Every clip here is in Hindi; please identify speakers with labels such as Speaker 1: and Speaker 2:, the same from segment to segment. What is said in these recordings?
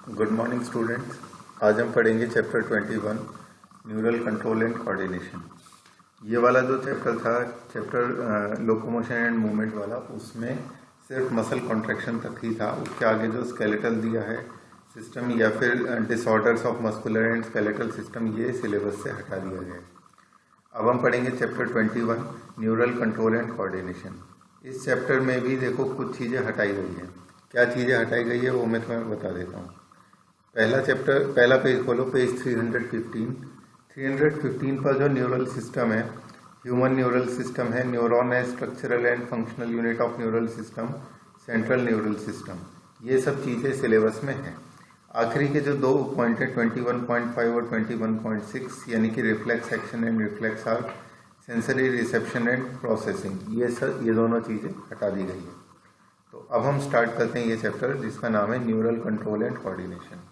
Speaker 1: Good morning students. आज हम पढ़ेंगे chapter 21 neural control and coordination. ये वाला जो चैप्टर था, चैप्टर लोकोमोशन एंड मूवमेंट वाला, उसमें सिर्फ मसल कॉन्ट्रैक्शन तक ही था। उसके आगे जो स्केलेटल दिया है सिस्टम या फिर disorders of muscular and skeletal system, ये सिलेबस से हटा दिया गया है। अब हम पढ़ेंगे chapter 21 neural control and coordination. इस चैप्टर में भी देखो कुछ चीज़ें हटाई गई हैं। क्या चीज़ें हटाई गई है वो मैं तुम्हें बता देता हूँ। पहला पेज खोलो, पेज 315। 315 पर जो न्यूरल सिस्टम है, ह्यूमन न्यूरल सिस्टम है, न्यूरॉन है, structural and functional unit of neural system, central neural system, ये सब चीज़ें सिलेबस में हैं। आखिरी के जो दो पॉइंट है 21.5 और 21.6, यानी कि reflex action and reflex art, sensory reception and processing, ये दोनों चीज़ें हटा दी गई है। तो अब हम स्टार्ट करते हैं ये चैप्टर, जिसका नाम है न्यूरल कंट्रोल एंड कोऑर्डिनेशन।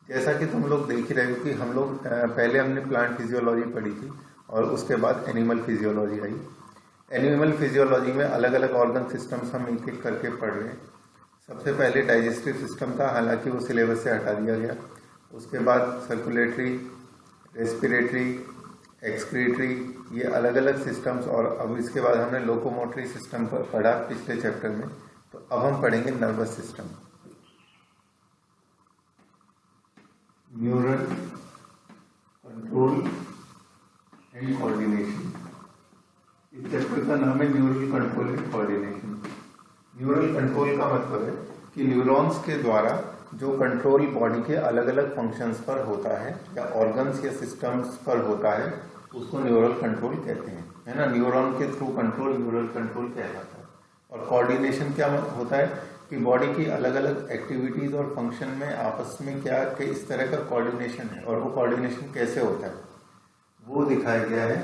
Speaker 1: जैसा कि तुम लोग देख ही रहे हो कि हम लोग पहले हमने प्लांट फिजियोलॉजी पढ़ी थी और उसके बाद एनिमल फिजियोलॉजी आई। एनिमल फिजियोलॉजी में अलग अलग ऑर्गन सिस्टम्स हम एक एक करके पढ़ रहे हैं। सबसे पहले डाइजेस्टिव सिस्टम था, हालांकि वो सिलेबस से हटा दिया गया। उसके बाद सर्कुलेटरी, रेस्पिरेटरी, एक्सक्रीटरी, ये अलग अलग सिस्टम्स, और अब इसके बाद हमने लोकोमोटरी सिस्टम पर पढ़ा पिछले चैप्टर में। तो अब हम पढ़ेंगे nervous system, neural control and coordination. इस चैप्टर का नाम है neural control and coordination. Neural control का मतलब है कि न्यूरॉन्स के द्वारा जो कंट्रोल बॉडी के अलग अलग फंक्शंस पर होता है या ऑर्गन्स या सिस्टम्स पर होता है, उसको न्यूरल कंट्रोल कहते हैं, है ना। न्यूरॉन के थ्रू कंट्रोल न्यूरल कंट्रोल कहलाता है। और कोऑर्डिनेशन क्या होता है कि बॉडी की अलग अलग एक्टिविटीज और फंक्शन में आपस में क्या इस तरह का कोऑर्डिनेशन है, और वो कोऑर्डिनेशन कैसे होता है वो दिखाया गया है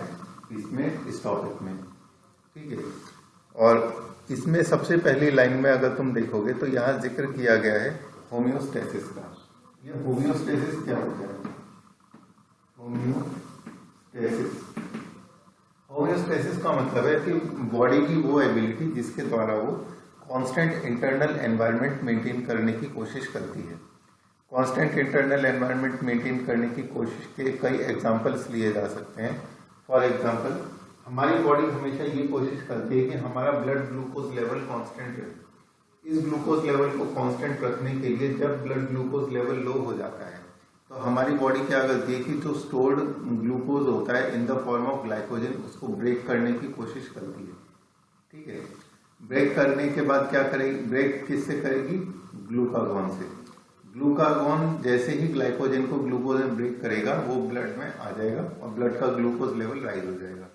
Speaker 1: इसमें, इस टॉपिक में, ठीक है। और इसमें सबसे पहली लाइन में अगर तुम देखोगे तो यहाँ जिक्र किया गया है होम्योस्टेसिस का। ये होम्योस्टेसिस क्या होता है? होम्योस्टेसिस का मतलब है कि बॉडी की वो एबिलिटी जिसके द्वारा वो कांस्टेंट इंटरनल एनवायरनमेंट मेंटेन करने की कोशिश करती है। कांस्टेंट इंटरनल एनवायरनमेंट मेंटेन करने की कोशिश के कई एग्जांपल्स लिए जा सकते हैं। फॉर एग्जांपल, हमारी बॉडी हमेशा ये कोशिश करती है कि हमारा ब्लड ग्लूकोज लेवल कांस्टेंट रहे। इस ग्लूकोज लेवल को कांस्टेंट रखने के लिए जब ब्लड ग्लूकोज लेवल लो हो जाता है तो हमारी बॉडी क्या करती है कि जो स्टोर्ड ग्लूकोज होता है in the form of glycogen, उसको ब्रेक करने की कोशिश करती है, ठीक है। ब्रेक करने के बाद क्या करेगी? ब्रेक किससे करेगी? ग्लूकागॉन से। ग्लूकागॉन जैसे ही ग्लाइकोजन को ग्लूकोजन ब्रेक करेगा वो ब्लड में आ जाएगा और ब्लड का ग्लूकोज लेवल राइज हो जाएगा।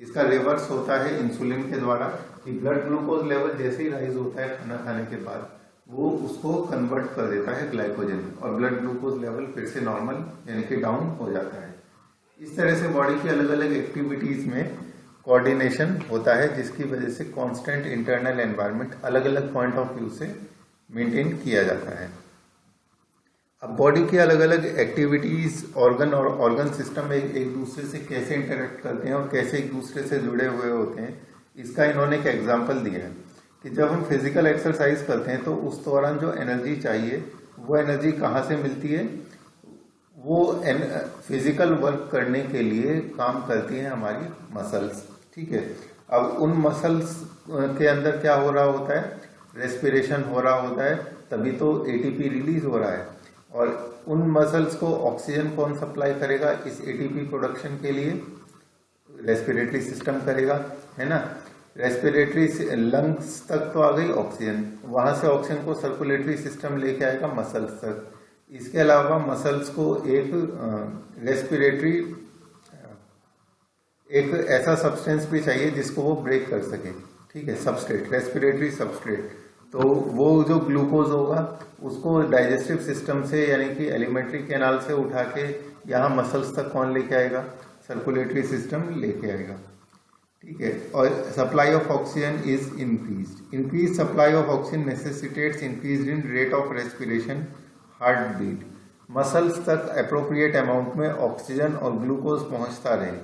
Speaker 1: इसका रिवर्स होता है इंसुलिन के द्वारा कि ब्लड ग्लूकोज लेवल जैसे ही राइज होता है खाना खाने के बाद, वो उसको कन्वर्ट कर देता है ग्लाइकोजन और ब्लड ग्लूकोज लेवल फिर से नॉर्मल यानी कि डाउन हो जाता है। इस तरह से बॉडी की अलग अलग एक्टिविटीज में कोऑर्डिनेशन होता है, जिसकी वजह से कांस्टेंट इंटरनल एनवायरनमेंट अलग अलग पॉइंट ऑफ व्यू से मेंटेन किया जाता है। अब बॉडी की अलग अलग एक्टिविटीज, ऑर्गन और ऑर्गन सिस्टम एक दूसरे से कैसे इंटरेक्ट करते हैं और कैसे एक दूसरे से जुड़े हुए होते हैं, इसका इन्होंने एक एग्जाम्पल दिया है कि जब हम फिजिकल एक्सरसाइज करते हैं तो उस दौरान जो एनर्जी चाहिए वो एनर्जी कहाँ से मिलती है? वो फिजिकल वर्क करने के लिए काम करती है हमारी मसल्स, ठीक है। अब उन मसल्स के अंदर क्या हो रहा होता है? रेस्पिरेशन हो रहा होता है, तभी तो एटीपी रिलीज हो रहा है। और उन मसल्स को ऑक्सीजन कौन सप्लाई करेगा इस एटीपी प्रोडक्शन के लिए? रेस्पिरेटरी सिस्टम करेगा, है ना। रेस्पिरेटरी लंग्स तक तो आ गई ऑक्सीजन, वहां से ऑक्सीजन को सर्कुलेटरी सिस्टम लेके आएगा मसल्स तक। इसके अलावा मसल्स को एक रेस्पिरेटरी एक ऐसा सब्सटेंस भी चाहिए जिसको वो ब्रेक कर सके, ठीक है, सबस्ट्रेट, रेस्पिरेटरी सबस्ट्रेट। तो वो जो ग्लूकोज होगा उसको डाइजेस्टिव सिस्टम से यानी कि एलिमेंट्री कैनाल से उठा के यहाँ मसल्स तक कौन लेके आएगा? सर्कुलेटरी सिस्टम लेके आएगा, ठीक है। और supply of oxygen is increase supply of oxygen necessitates increase in rate of respiration, heart beat. Muscles तक अप्रोप्रिएट अमाउंट में ऑक्सीजन और ग्लूकोज पहुंचता रहे,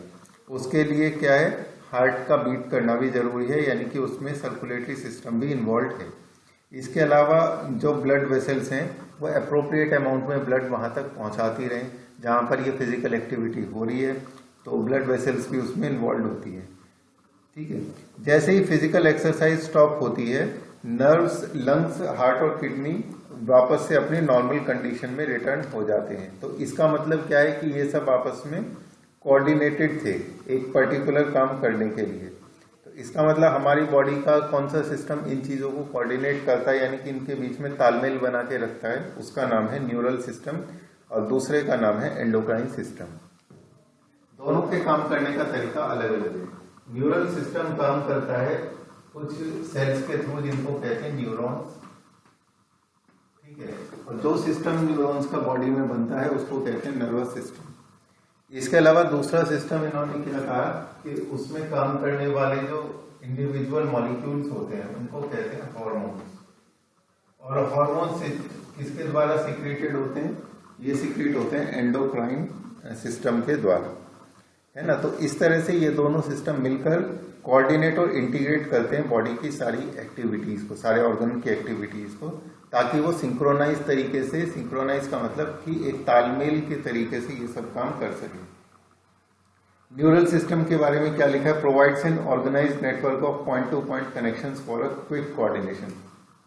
Speaker 1: उसके लिए क्या है? हार्ट का बीट करना भी जरूरी है, यानी कि उसमें सर्कुलेटरी सिस्टम भी इन्वॉल्व है। इसके अलावा जो ब्लड वेसल्स हैं वो अप्रोप्रिएट अमाउंट में ब्लड वहां तक पहुंचाती रहें जहां पर ये फिजिकल एक्टिविटी हो रही है, तो ब्लड वेसल्स भी उसमें इन्वॉल्व होती है। ठीक है, जैसे ही फिजिकल एक्सरसाइज स्टॉप होती है, नर्व्स, लंग्स, हार्ट और किडनी वापस से अपनी नॉर्मल कंडीशन में रिटर्न हो जाते हैं। तो इसका मतलब क्या है कि ये सब आपस में कोऑर्डिनेटेड थे एक पर्टिकुलर काम करने के लिए। तो इसका मतलब हमारी बॉडी का कौन सा सिस्टम इन चीजों को कोऑर्डिनेट करता है, यानी कि इनके बीच में तालमेल बना के रखता है, उसका नाम है न्यूरल सिस्टम और दूसरे का नाम है एंडोक्राइन सिस्टम। दोनों के काम करने का तरीका अलग अलग है। न्यूरल सिस्टम काम करता है कुछ सेल्स के थ्रू जिनको कहते हैं न्यूरॉन्स। ठीक है, और जो सिस्टम न्यूरॉन्स का बॉडी में बनता है उसको कहते हैं नर्वस सिस्टम। इसके अलावा दूसरा सिस्टम इन्होंने क्या कहा कि उसमें काम करने वाले जो इंडिविजुअल मॉलिक्यूल्स होते हैं उनको कहते हैं हार्मोन्स। और हार्मोन्स किसके द्वारा सिक्रेटेड होते हैं? ये सिक्रेट होते हैं एंडोक्राइन सिस्टम के द्वारा, है ना। तो इस तरह से ये दोनों सिस्टम मिलकर कोऑर्डिनेट और इंटीग्रेट करते हैं बॉडी की सारी एक्टिविटीज को, सारे ऑर्गन की एक्टिविटीज को, ताकि वो सिंक्रोनाइज तरीके से, सिंक्रोनाइज का मतलब कि एक तालमेल के तरीके से ये सब काम कर सके। न्यूरल सिस्टम के बारे में क्या लिखा है? Provides an organized network of point to point connections for a quick coordination.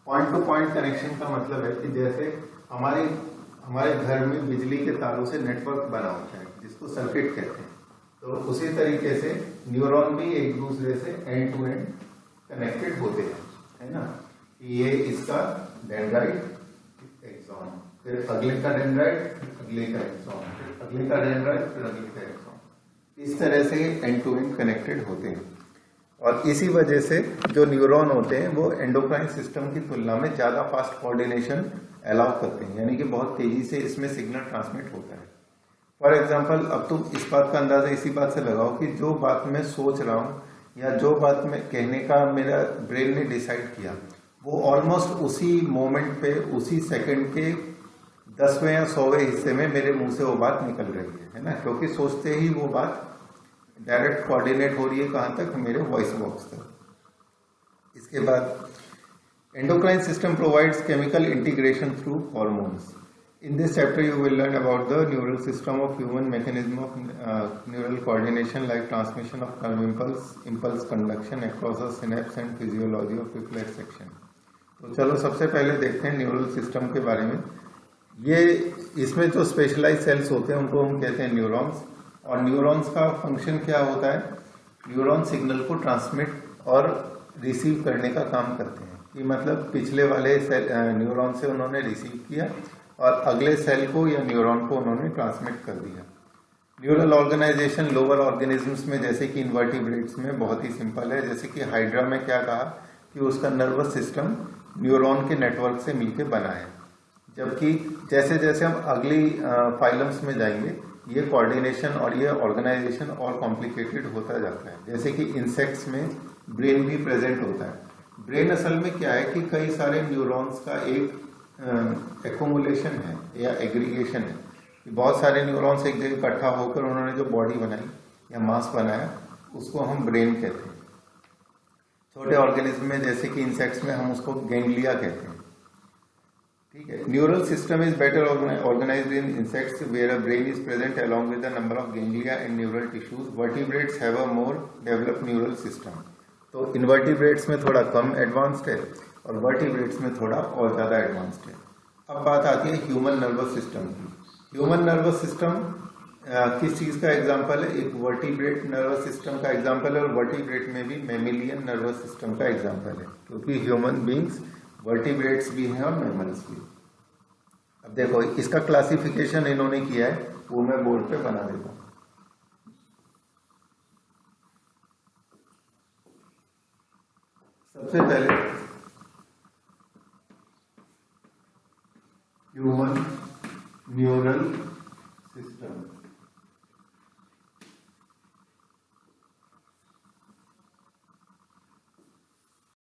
Speaker 1: Point to point connection का मतलब है कि जैसे हमारे घर में बिजली के तारों से नेटवर्क बना होता है जिसको सर्किट कहते हैं, तो उसी तरीके से न्यूरॉन भी एक दूसरे से एंड टू एंड कनेक्टेड होते हैं, है ना। ये इसका डेंड्राइट एक्सॉन, फिर अगले का डेंड्राइट, फिर अगले का एक्सॉन, फिर अगले का डेंड्राइट, फिर अगले का एक्सॉन। इस तरह से एंड टू एंड कनेक्टेड होते हैं। और इसी वजह से जो न्यूरॉन होते हैं वो एंडोक्राइन सिस्टम की तुलना में ज्यादा फास्ट कोऑर्डिनेशन अलाउ करते हैं, यानी कि बहुत तेजी से इसमें सिग्नल ट्रांसमिट होता है। फॉर एग्जाम्पल, अब तुम इस बात का अंदाजा इसी बात से लगाओ कि जो बात मैं सोच रहा हूं या जो बात मैं कहने का मेरा ब्रेन ने डिसाइड किया, वो ऑलमोस्ट उसी मोमेंट पे, उसी सेकंड के 10वें या 100वें हिस्से में मेरे मुंह से वो बात निकल रही है ना, क्योंकि सोचते ही वो बात डायरेक्ट कोऑर्डिनेट हो रही है कहां तक? मेरे वॉइस बॉक्स तक। इसके बाद endocrine system provides chemical integration through hormones. In this chapter you will learn about the neural system of human, mechanism of neural coordination like transmission of nerve impulse conduction across the synapse and physiology of reflex action. तो चलो सबसे पहले देखते हैं न्यूरल सिस्टम के बारे में। ये इसमें जो स्पेशलाइज सेल्स होते हैं उनको हम कहते हैं न्यूरॉन्स। और न्यूरॉन्स का फंक्शन क्या होता है? न्यूरॉन सिग्नल को ट्रांसमिट और रिसीव करने का काम करते हैं। कि मतलब पिछले वाले सेल न्यूरॉन से उन्होंने रिसीव किया और अगले सेल को या न्यूरॉन को उन्होंने ट्रांसमिट कर दिया। न्यूरल ऑर्गेनाइजेशन लोअर ऑर्गेनिजम्स में जैसे कि इन्वर्टिब्रेट्स में बहुत ही सिंपल है। जैसे कि हाइड्रा में क्या कहा कि उसका नर्वस सिस्टम न्यूरॉन के नेटवर्क से मिलकर बना है, जबकि जैसे जैसे हम अगली फाइलम्स में जाएंगे ये कोऑर्डिनेशन और ये ऑर्गेनाइजेशन और कॉम्प्लिकेटेड होता जाता है। जैसे कि इंसेक्ट्स में ब्रेन भी प्रेजेंट होता है। ब्रेन असल में क्या है कि कई सारे न्यूरॉन्स का एक एक्युमुलेशन है या एग्रीगेशन है। बहुत सारे न्यूरॉन्स एक जगह इकट्ठा होकर उन्होंने जो बॉडी बनाई या मास बनाया उसको हम ब्रेन कहते हैं। छोटे ऑर्गेनिज्म में जैसे कि इंसेक्ट्स में हम उसको गैंग्लिया कहते हैं। ठीक है, neural system is better organized in insects where a brain is present along with the number of ganglia and neural tissues. Vertebrates have a more developed neural system. तो इन्वर्टिब्रेट्स में थोड़ा कम एडवांस्ड है और वर्टिब्रेट्स में थोड़ा और ज्यादा एडवांस्ड है। अब बात आती है ह्यूमन नर्वस सिस्टम की। ह्यूमन नर्वस सिस्टम किस चीज का एग्जांपल है? एक वर्टिब्रेट नर्वस सिस्टम का एग्जांपल है और वर्टिब्रेट में भी मैमिलियन नर्वस सिस्टम का एग्जांपल है, क्योंकि ह्यूमन बींग्स वर्टिब्रेट्स भी हैं और मैमल्स भी। अब देखो इसका क्लासिफिकेशन इन्होंने किया है, वो मैं बोर्ड पे बना देता हूं। सबसे पहले ह्यूमन न्यूरल सिस्टम।